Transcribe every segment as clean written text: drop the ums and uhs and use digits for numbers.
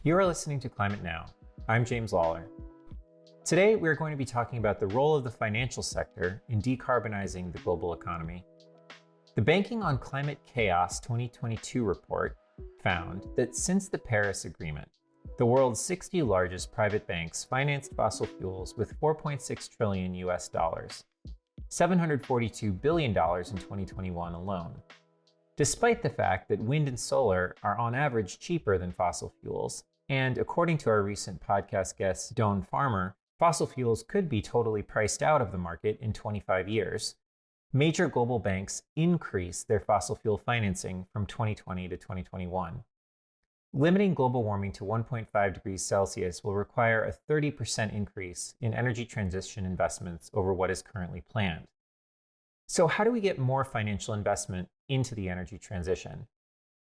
You are listening to Climate Now. I'm James Lawler. Today, we're going to be talking about the role of the financial sector in decarbonizing the global economy. The Banking on Climate Chaos 2022 report found that since the Paris Agreement, the world's 60 largest private banks financed fossil fuels with $4.6 trillion US dollars, $742 billion in 2021 alone. Despite the fact that wind and solar are on average cheaper than fossil fuels, and according to our recent podcast guest, Doan Farmer, fossil fuels could be totally priced out of the market in 25 years, major global banks increased their fossil fuel financing from 2020 to 2021. Limiting global warming to 1.5 degrees Celsius will require a 30% increase in energy transition investments over what is currently planned. So how do we get more financial investment into the energy transition?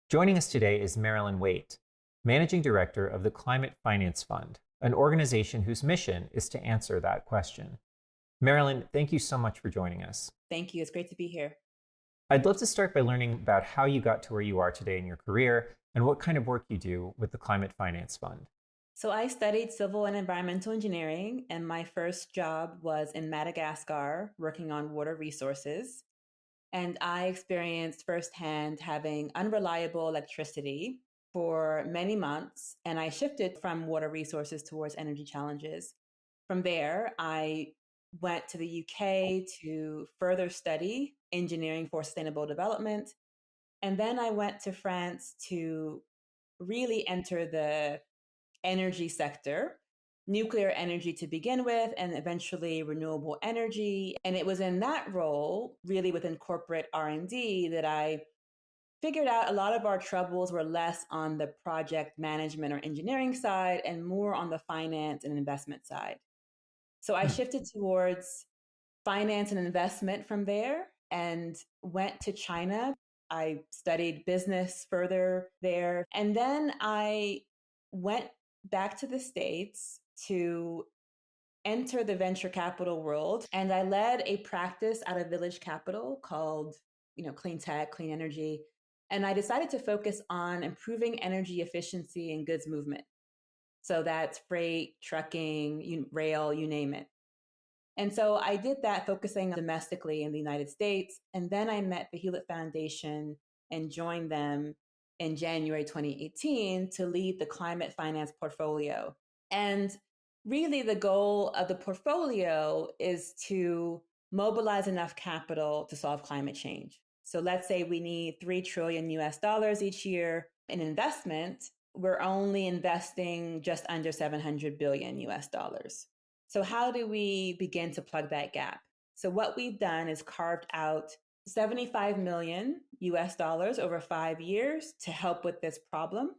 Joining us today is Marilyn Waite, Managing Director of the Climate Finance Fund, an organization whose mission is to answer that question. Marilyn, thank you so much for joining us. Thank you. It's great to be here. I'd love to start by learning about how you got to where you are today in your career and what kind of work you do with the Climate Finance Fund. So I studied civil and environmental engineering, and my first job was in Madagascar working on water resources. And I experienced firsthand having unreliable electricity for many months, and I shifted from water resources towards energy challenges. From there, I went to the UK to further study engineering for sustainable development. And then I went to France to really enter the energy sector, nuclear energy to begin with, and eventually renewable energy. And it was in that role, really within corporate R&D, that I figured out a lot of our troubles were less on the project management or engineering side and more on the finance and investment side. So I shifted towards finance and investment from there and went to China. I studied business further there. And then I went back to the States to enter the venture capital world. And I led a practice out of Village Capital called, clean tech, clean energy. And I decided to focus on improving energy efficiency and goods movement. So that's freight, trucking, rail, you name it. And so I did that focusing domestically in the United States. And then I met the Hewlett Foundation and joined them in January 2018 to lead the climate finance portfolio. And really the goal of the portfolio is to mobilize enough capital to solve climate change. So let's say we need $3 trillion US dollars each year in investment. We're only investing just under 700 billion US dollars. So how do we begin to plug that gap? So what we've done is carved out 75 million US dollars over 5 years to help with this problem.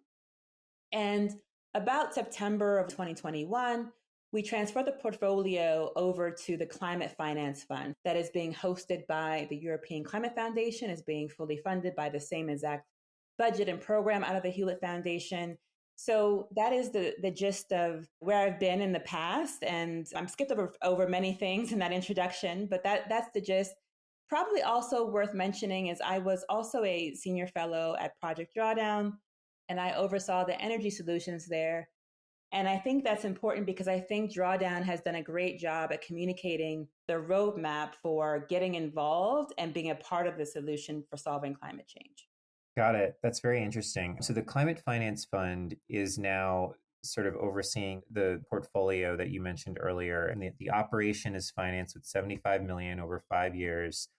And about September of 2021, we transferred the portfolio over to the Climate Finance Fund that is being hosted by the European Climate Foundation, is being fully funded by the same exact budget and program out of the Hewlett Foundation. So that is the gist of where I've been in the past. And I'm skipped over many things in that introduction, but that's the gist. Probably also worth mentioning is I was also a senior fellow at Project Drawdown, and I oversaw the energy solutions there. And I think that's important because I think Drawdown has done a great job at communicating the roadmap for getting involved and being a part of the solution for solving climate change. Got it. That's very interesting. So the Climate Finance Fund is now sort of overseeing the portfolio that you mentioned earlier, and the operation is financed with 75 million over 5 years.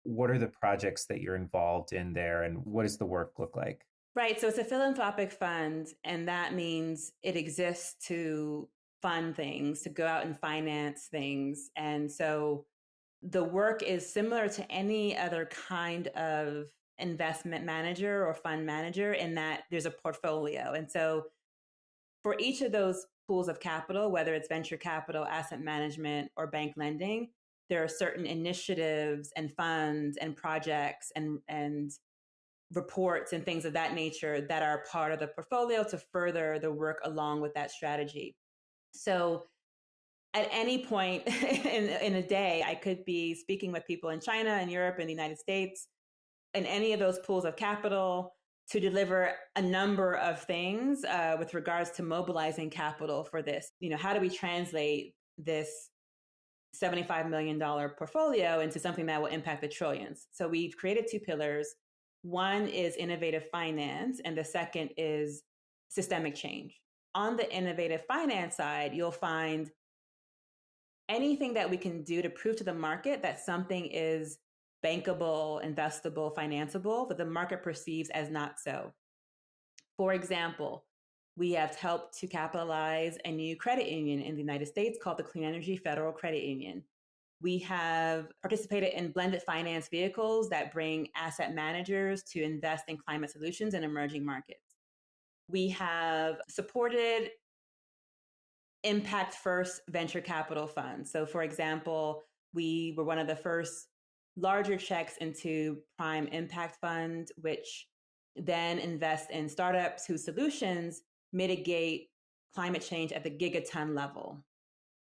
What are the projects that you're involved in there, and what does the work look like? Right. So it's a philanthropic fund, and that means it exists to fund things, to go out and finance things. And so the work is similar to any other kind of investment manager or fund manager in that there's a portfolio. And so for each of those pools of capital, whether it's venture capital, asset management, or bank lending, there are certain initiatives and funds and projects and reports and things of that nature that are part of the portfolio to further the work along with that strategy. So at any point in a day, I could be speaking with people in China and Europe and the United States in any of those pools of capital to deliver a number of things with regards to mobilizing capital for this. How do we translate this $75 million portfolio into something that will impact the trillions? So we've created two pillars. One is innovative finance, and the second is systemic change. On the innovative finance side, you'll find anything that we can do to prove to the market that something is bankable, investable, financeable, that the market perceives as not so. For example, we have helped to capitalize a new credit union in the United States called the Clean Energy Federal Credit Union. We have participated in blended finance vehicles that bring asset managers to invest in climate solutions in emerging markets. We have supported impact first venture capital funds. So for example, we were one of the first larger checks into Prime Impact Fund, which then invest in startups whose solutions mitigate climate change at the gigaton level.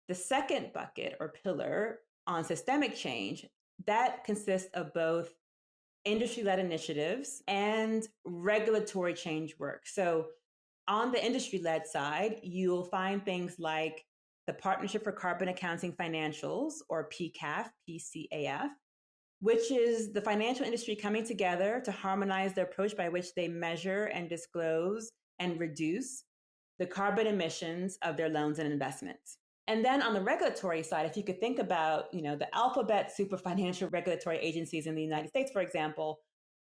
The second bucket or pillar on systemic change, that consists of both industry-led initiatives and regulatory change work. So on the industry-led side, you'll find things like the Partnership for Carbon Accounting Financials, or PCAF, which is the financial industry coming together to harmonize the approach by which they measure and disclose and reduce the carbon emissions of their loans and investments. And then on the regulatory side, if you could think about, the alphabet super financial regulatory agencies in the United States, for example,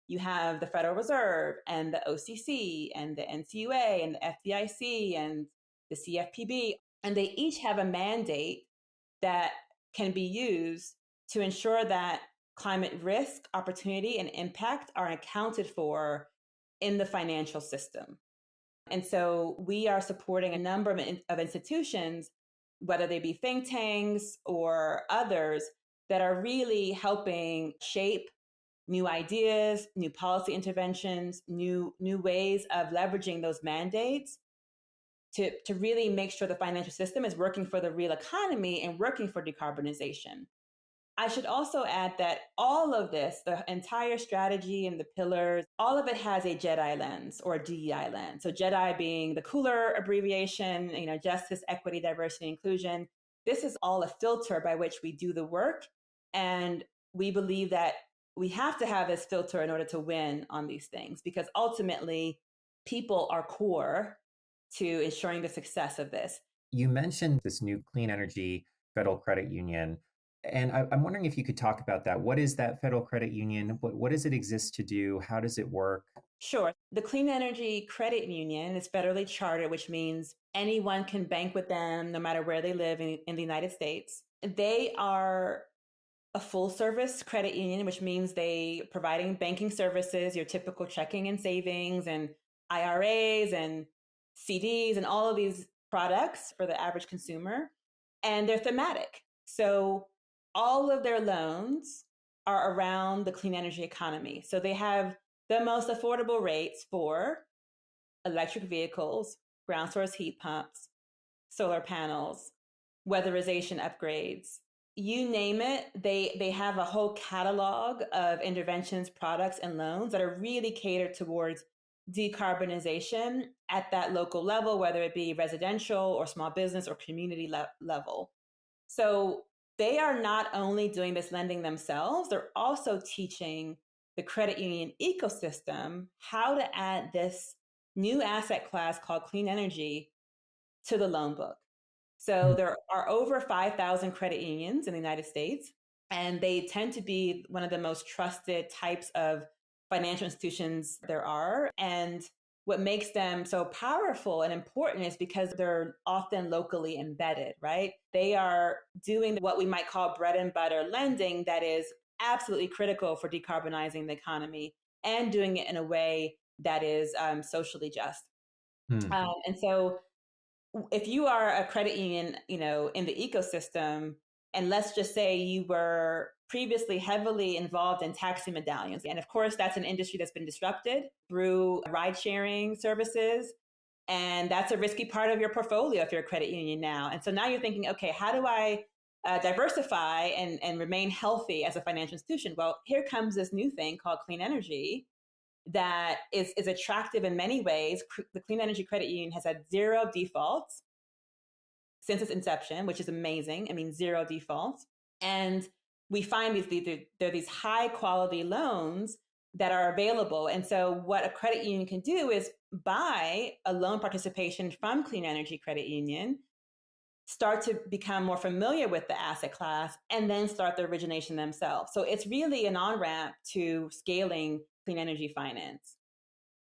you have the Federal Reserve and the OCC and the NCUA and the FDIC and the CFPB, and they each have a mandate that can be used to ensure that climate risk, opportunity, and impact are accounted for in the financial system. And so we are supporting a number of institutions, whether they be think tanks or others, that are really helping shape new ideas, new policy interventions, new ways of leveraging those mandates to really make sure the financial system is working for the real economy and working for decarbonization. I should also add that all of this, the entire strategy and the pillars, all of it has a JEDI lens or a DEI lens. So JEDI being the cooler abbreviation, justice, equity, diversity, inclusion. This is all a filter by which we do the work. And we believe that we have to have this filter in order to win on these things, because ultimately people are core to ensuring the success of this. You mentioned this new clean energy federal credit union. And I'm wondering if you could talk about that. What is that federal credit union? What does it exist to do? How does it work? Sure. The Clean Energy Credit Union is federally chartered, which means anyone can bank with them no matter where they live in the United States. They are a full service credit union, which means they providing banking services, your typical checking and savings and IRAs and CDs and all of these products for the average consumer. And they're thematic. So all of their loans are around the clean energy economy. So they have the most affordable rates for electric vehicles, ground source heat pumps, solar panels, weatherization upgrades. You name it, they have a whole catalog of interventions, products, and loans that are really catered towards decarbonization at that local level, whether it be residential or small business or community level. So they are not only doing this lending themselves, they're also teaching the credit union ecosystem how to add this new asset class called clean energy to the loan book. So there are over 5,000 credit unions in the United States, and they tend to be one of the most trusted types of financial institutions there are. And what makes them so powerful and important is because they're often locally embedded, right? They are doing what we might call bread and butter lending that is absolutely critical for decarbonizing the economy and doing it in a way that is socially just. And so if you are a credit union, in the ecosystem, and let's just say you were previously heavily involved in taxi medallions. And of course, that's an industry that's been disrupted through ride sharing services. And that's a risky part of your portfolio if you're a credit union now. And so now you're thinking, okay, how do I diversify and remain healthy as a financial institution? Well, here comes this new thing called clean energy that is attractive in many ways. The Clean Energy Credit Union has had zero defaults since its inception, which is amazing. I mean, zero defaults. And we find there are these high quality loans that are available. And so what a credit union can do is buy a loan participation from Clean Energy Credit Union, start to become more familiar with the asset class, and then start the origination themselves. So it's really an on-ramp to scaling clean energy finance.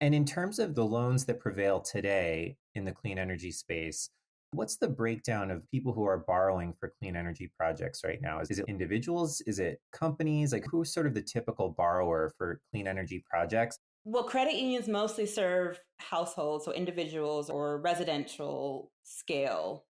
And in terms of the loans that prevail today in the clean energy space, what's the breakdown of people who are borrowing for clean energy projects right now? Is it individuals? Is it companies? Like, who's sort of the typical borrower for clean energy projects? Well, credit unions mostly serve households, so individuals or residential scale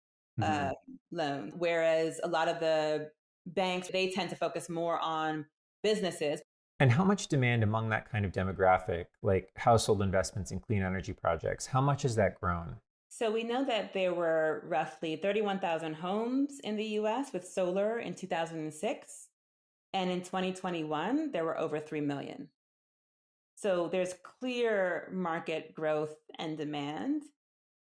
loans, whereas a lot of the banks, they tend to focus more on businesses. And how much demand among that kind of demographic, like household investments in clean energy projects, how much has that grown? So we know that there were roughly 31,000 homes in the US with solar in 2006. And in 2021, there were over 3 million. So there's clear market growth and demand.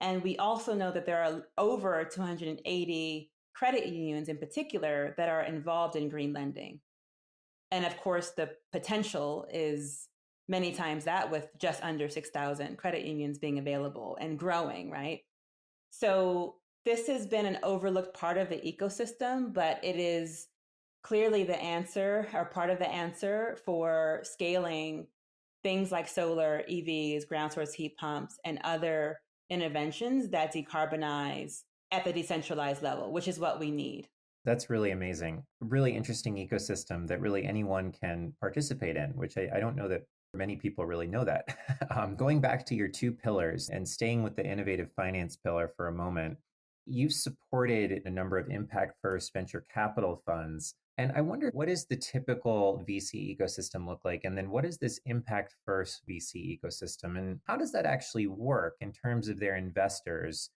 And we also know that there are over 280 credit unions in particular that are involved in green lending. And of course, the potential is many times that, with just under 6,000 credit unions being available and growing, right? So this has been an overlooked part of the ecosystem, but it is clearly the answer, or part of the answer, for scaling things like solar, EVs, ground source heat pumps, and other interventions that decarbonize at the decentralized level, which is what we need. That's really amazing. A really interesting ecosystem that really anyone can participate in, which I don't know that many people really know that. Going back to your two pillars and staying with the innovative finance pillar for a moment, you've supported a number of impact first venture capital funds. And I wonder, what does the typical VC ecosystem look like? And then what is this impact first VC ecosystem? And how does that actually work in terms of their investors?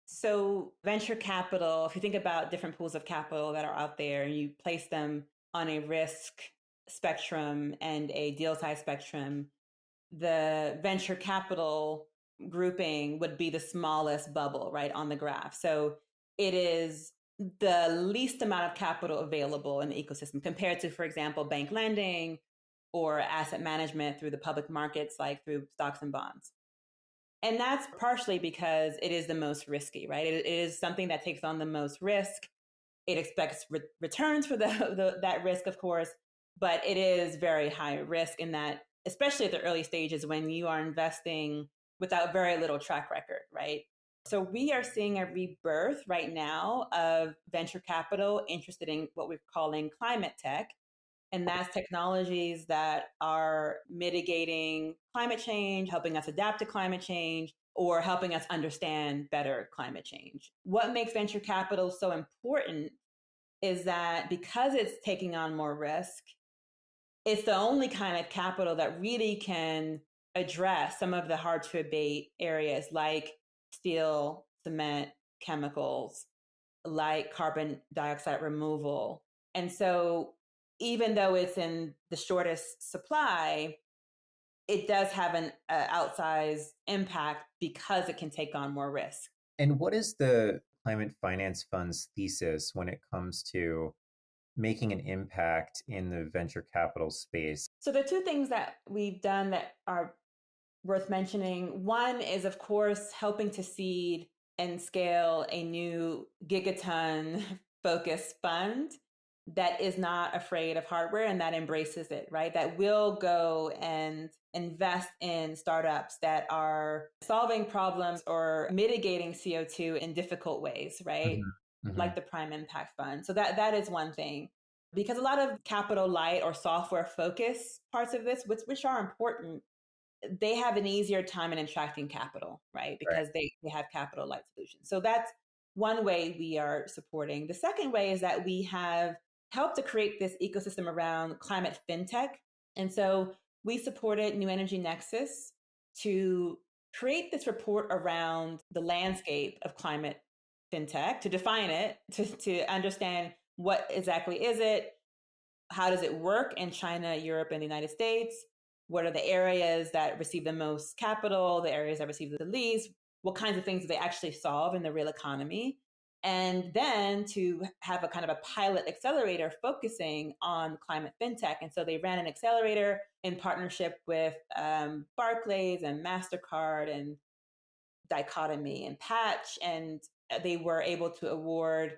So venture capital, if you think about different pools of capital that are out there and you place them on a risk spectrum and a deal size spectrum, the venture capital grouping would be the smallest bubble, right, on the graph. So it is the least amount of capital available in the ecosystem compared to, for example, bank lending or asset management through the public markets, like through stocks and bonds. And that's partially because it is the most risky, right? It is something that takes on the most risk. It expects returns for that risk, of course, but it is very high risk in that, especially at the early stages when you are investing without very little track record, right? So we are seeing a rebirth right now of venture capital interested in what we're calling climate tech. And that's technologies that are mitigating climate change, helping us adapt to climate change, or helping us understand better climate change. What makes venture capital so important is that because it's taking on more risk, it's the only kind of capital that really can address some of the hard to abate areas like steel, cement, chemicals, like carbon dioxide removal. And so even though it's in the shortest supply, it does have an outsized impact because it can take on more risk. And what is the Climate Finance Fund's thesis when it comes to making an impact in the venture capital space? So the two things that we've done that are worth mentioning. One is, of course, helping to seed and scale a new gigaton focused fund that is not afraid of hardware and that embraces it, right? That will go and invest in startups that are solving problems or mitigating CO2 in difficult ways, right? Like the Prime Impact Fund. So that is one thing. Because a lot of capital light or software focus parts of this, which are important, they have an easier time in attracting capital, right? Because they have capital light solutions. So that's one way we are supporting. The second way is that we have helped to create this ecosystem around climate fintech. And so we supported New Energy Nexus to create this report around the landscape of climate fintech, to define it, to understand what exactly is it, how does it work in China, Europe, and the United States, What are the areas that receive the most capital, the areas that receive the least? What kinds of things do they actually solve in the real economy? And then to have a kind of a pilot accelerator focusing on climate fintech. And so they ran an accelerator in partnership with Barclays and MasterCard and Dichotomy and Patch. And they were able to award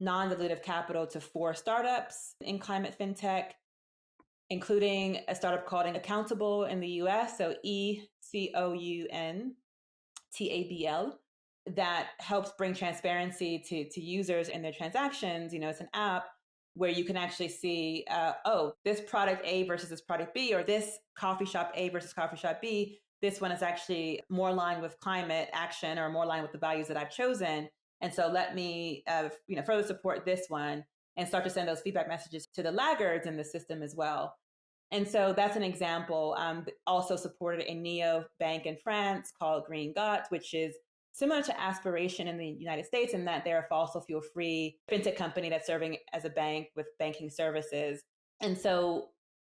non-dilutive capital to 4 startups in climate fintech, including a startup called Accountable in the US, so ECOUNTABL, that helps bring transparency to users in their transactions. It's an app where you can actually see, this product A versus this product B, or this coffee shop A versus coffee shop B. This one is actually more aligned with climate action or more aligned with the values that I've chosen. And so let me further support this one and start to send those feedback messages to the laggards in the system as well. And so that's an example. Also supported a neo-bank in France called Green Got, which is similar to Aspiration in the United States in that they're a fossil fuel-free fintech company that's serving as a bank with banking services. And so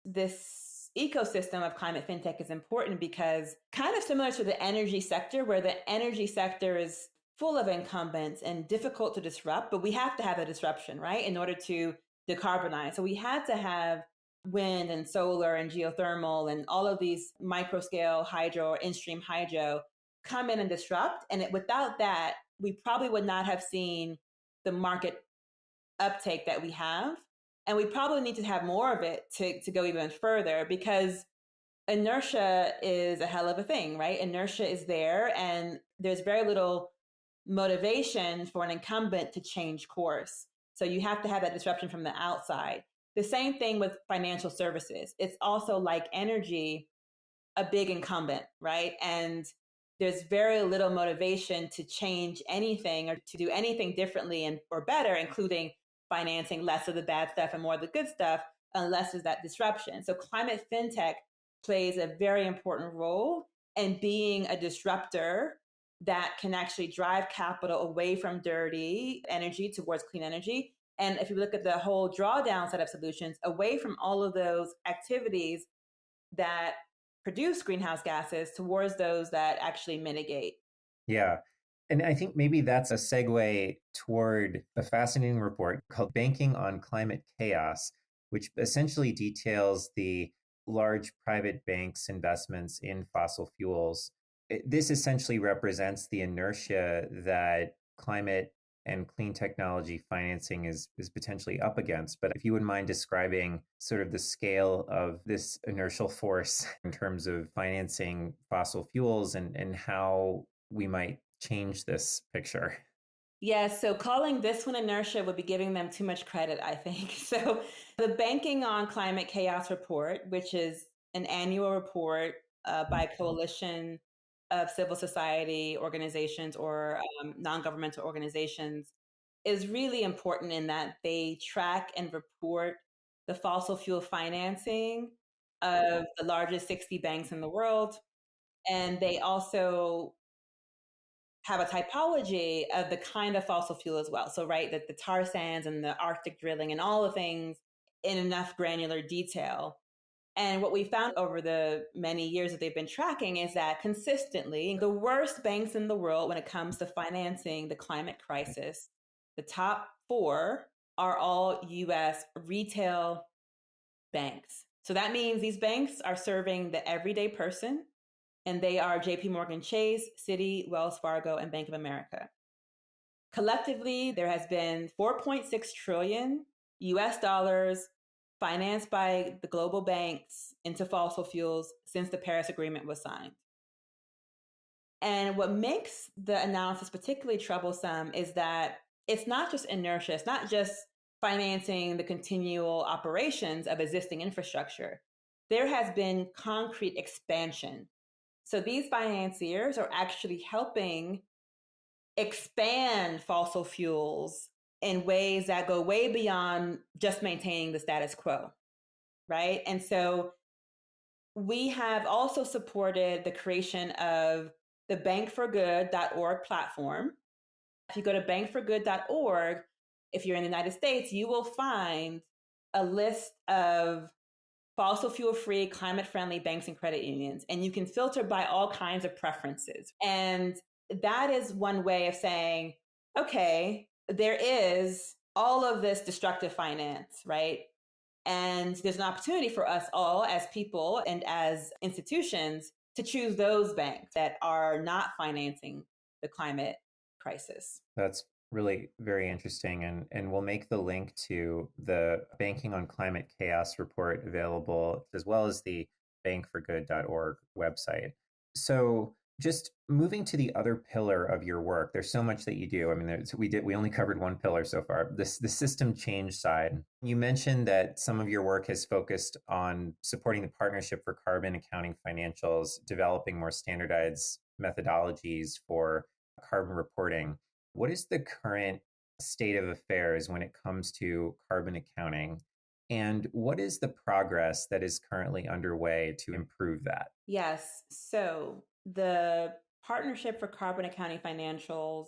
this ecosystem of climate fintech is important because kind of similar to the energy sector, where the energy sector is full of incumbents and difficult to disrupt, but we have to have a disruption, right, in order to decarbonize. So we had to have wind and solar and geothermal and all of these micro scale hydro or in-stream hydro come in and disrupt. And without that, we probably would not have seen the market uptake that we have. And we probably need to have more of it to go even further, because inertia is a hell of a thing, right? Inertia is there, and there's very little motivation for an incumbent to change course. So you have to have that disruption from the outside. The same thing with financial services. It's also, like energy, a big incumbent, right? And there's very little motivation to change anything or to do anything differently or better, including financing less of the bad stuff and more of the good stuff, unless there's that disruption. So climate fintech plays a very important role in being a disruptor that can actually drive capital away from dirty energy towards clean energy. And if you look at the whole drawdown set of solutions, away from all of those activities that produce greenhouse gases towards those that actually mitigate. Yeah. And I think maybe that's a segue toward a fascinating report called Banking on Climate Chaos, which essentially details the large private banks' investments in fossil fuels. This essentially represents the inertia that climate and clean technology financing is potentially up against. But if you wouldn't mind describing sort of the scale of this inertial force in terms of financing fossil fuels and how we might change this picture. Yes, so calling this one inertia would be giving them too much credit, I think. So the Banking on Climate Chaos report, which is an annual report by a coalition of civil society organizations or non-governmental organizations, is really important in that they track and report the fossil fuel financing of the largest 60 banks in the world. And they also have a typology of the kind of fossil fuel as well. So, right, that the tar sands and the Arctic drilling and all the things in enough granular detail. And what we found over the many years that they've been tracking is that consistently, the worst banks in the world when it comes to financing the climate crisis, the top 4 are all US retail banks. So that means these banks are serving the everyday person, and they are JP Morgan Chase, Citi, Wells Fargo, and Bank of America. Collectively, there has been 4.6 trillion US dollars financed by the global banks into fossil fuels since the Paris Agreement was signed. And what makes the analysis particularly troublesome is that it's not just inertia, it's not just financing the continual operations of existing infrastructure. There has been concrete expansion. So these financiers are actually helping expand fossil fuels in ways that go way beyond just maintaining the status quo, right? And so we have also supported the creation of the bankforgood.org platform. If you go to bankforgood.org, if you're in the United States, you will find a list of fossil fuel free, climate friendly banks and credit unions. And you can filter by all kinds of preferences. And that is one way of saying, okay, there is all of this destructive finance, right? And there's an opportunity for us all as people and as institutions to choose those banks that are not financing the climate crisis. That's really very interesting. And we'll make the link to the Banking on Climate Chaos report available, as well as the bankforgood.org website. So just moving to the other pillar of your work, there's so much that you do. I mean, we only covered one pillar so far, the system change side. You mentioned that some of your work has focused on supporting the Partnership for Carbon Accounting Financials, developing more standardized methodologies for carbon reporting. What is the current state of affairs when it comes to carbon accounting? And what is the progress that is currently underway to improve that? Yes. So the Partnership for Carbon Accounting Financials,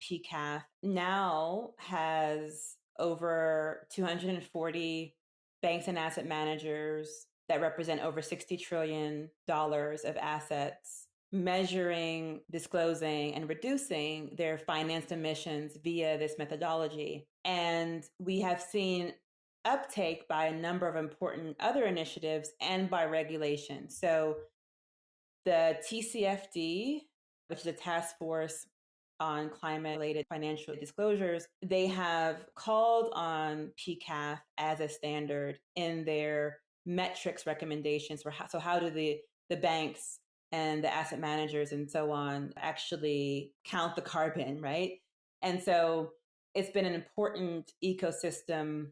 PCAF, now has over 240 banks and asset managers that represent over $60 trillion of assets, measuring, disclosing, and reducing their financed emissions via this methodology. And we have seen uptake by a number of important other initiatives and by regulation. So the TCFD, which is a task force on climate-related financial disclosures, they have called on PCAF as a standard in their metrics recommendations for how do the banks and the asset managers and so on actually count the carbon, right? And so it's been an important ecosystem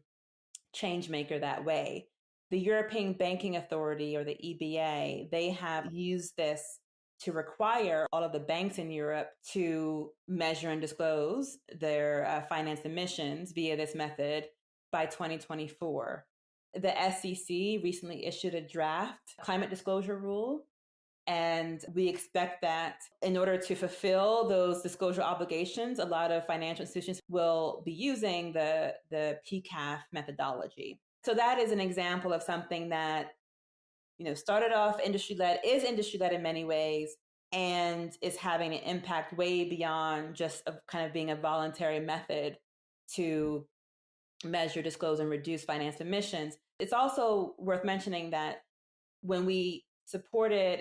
change maker that way. The European Banking Authority, or the EBA, they have used this to require all of the banks in Europe to measure and disclose their financed emissions via this method by 2024. The SEC recently issued a draft climate disclosure rule, and we expect that in order to fulfill those disclosure obligations, a lot of financial institutions will be using the PCAF methodology. So that is an example of something that, started off industry-led, is industry-led in many ways, and is having an impact way beyond just kind of being a voluntary method to measure, disclose, and reduce financed emissions. It's also worth mentioning that when we supported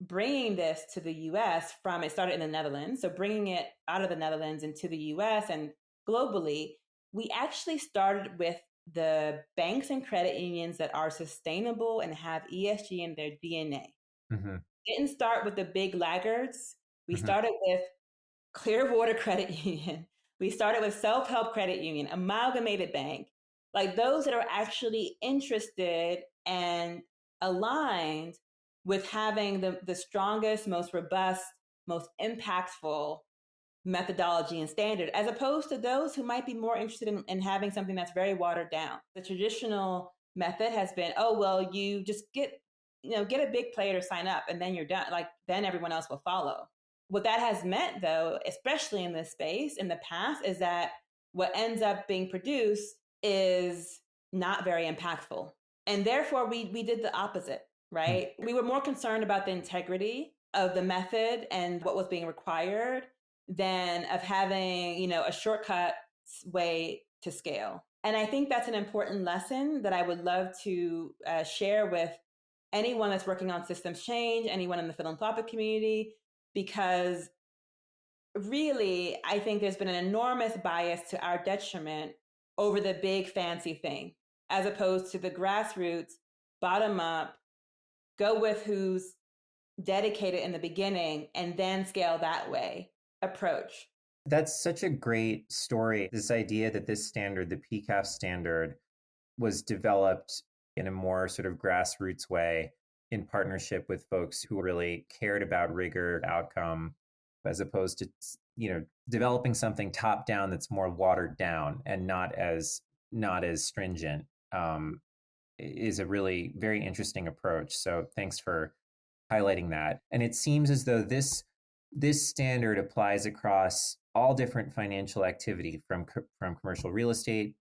bringing this to the US it started in the Netherlands. So bringing it out of the Netherlands into the US and globally, we actually started with the banks and credit unions that are sustainable and have ESG in their DNA. Mm-hmm. Didn't start with the big laggards. We started with Clearwater Credit Union. We started with Self-Help Credit Union, Amalgamated Bank, like those that are actually interested and aligned with having the strongest, most robust, most impactful methodology and standard, as opposed to those who might be more interested in having something that's very watered down. The traditional method has been, you just get a big player to sign up and then you're done. Like then everyone else will follow. What that has meant though, especially in this space in the past, is that what ends up being produced is not very impactful. And therefore we did the opposite, right? We were more concerned about the integrity of the method and what was being required than of having, a shortcut way to scale. And I think that's an important lesson that I would love to share with anyone that's working on systems change, anyone in the philanthropic community, because really, I think there's been an enormous bias to our detriment over the big fancy thing, as opposed to the grassroots, bottom up, go with who's dedicated in the beginning and then scale that way approach. That's such a great story. This idea that this standard, the PCAF standard, was developed in a more sort of grassroots way in partnership with folks who really cared about rigor, outcome, as opposed to, developing something top down that's more watered down and not as stringent, is a really very interesting approach. So thanks for highlighting that. And it seems as though this standard applies across all different financial activity, from commercial real estate,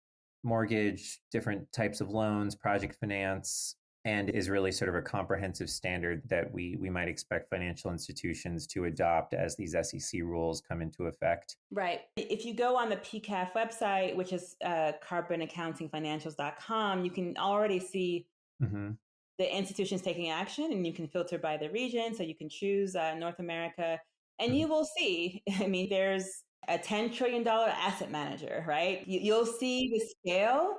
mortgage, different types of loans, project finance. and is really sort of a comprehensive standard that we might expect financial institutions to adopt as these SEC rules come into effect. Right. If you go on the PCAF website, which is carbonaccountingfinancials.com, you can already see the institutions taking action, and you can filter by the region. So you can choose North America, and you will see, there's a $10 trillion asset manager, right? You'll see the scale.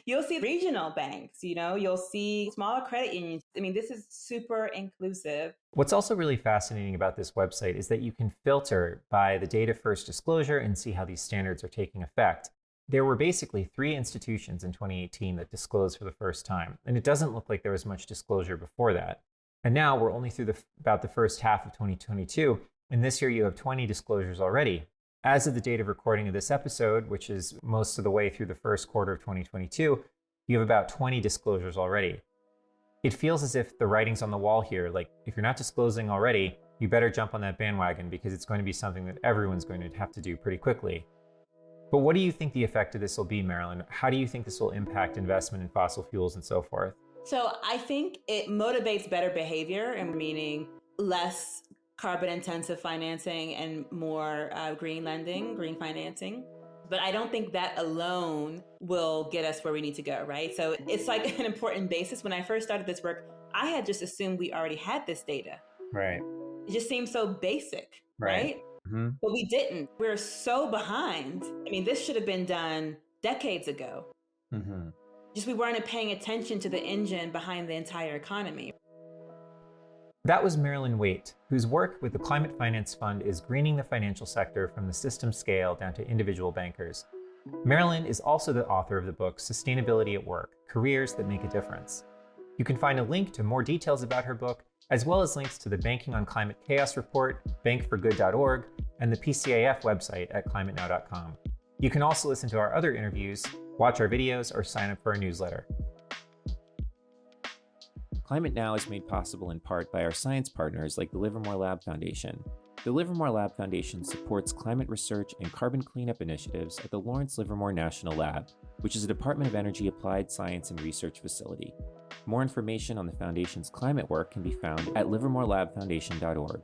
You'll see regional banks, you'll see smaller credit unions. This is super inclusive. What's also really fascinating about this website is that you can filter by the date of first disclosure and see how these standards are taking effect. There were basically 3 institutions in 2018 that disclosed for the first time, and it doesn't look like there was much disclosure before that. And now we're only through about the first half of 2022, and this year you have 20 disclosures already. As of the date of recording of this episode, which is most of the way through the first quarter of 2022, you have about 20 disclosures already. It feels as if the writing's on the wall here, like if you're not disclosing already, you better jump on that bandwagon because it's going to be something that everyone's going to have to do pretty quickly. But what do you think the effect of this will be, Marilyn? How do you think this will impact investment in fossil fuels and so forth? So I think it motivates better behavior, and meaning less carbon intensive financing and more green lending, green financing. But I don't think that alone will get us where we need to go, right? So it's like an important basis. When I first started this work, I had just assumed we already had this data. Right. It just seemed so basic, right? But we didn't. We're so behind. This should have been done decades ago. Just we weren't paying attention to the engine behind the entire economy. That was Marilyn Waite, whose work with the Climate Finance Fund is greening the financial sector from the system scale down to individual bankers. Marilyn is also the author of the book Sustainability at Work: Careers That Make a Difference. You can find a link to more details about her book, as well as links to the Banking on Climate Chaos report, bankforgood.org, and the PCAF website at climatenow.com. You can also listen to our other interviews, watch our videos, or sign up for our newsletter. Climate Now is made possible in part by our science partners like the Livermore Lab Foundation. The Livermore Lab Foundation supports climate research and carbon cleanup initiatives at the Lawrence Livermore National Lab, which is a Department of Energy applied science and research facility. More information on the Foundation's climate work can be found at livermorelabfoundation.org.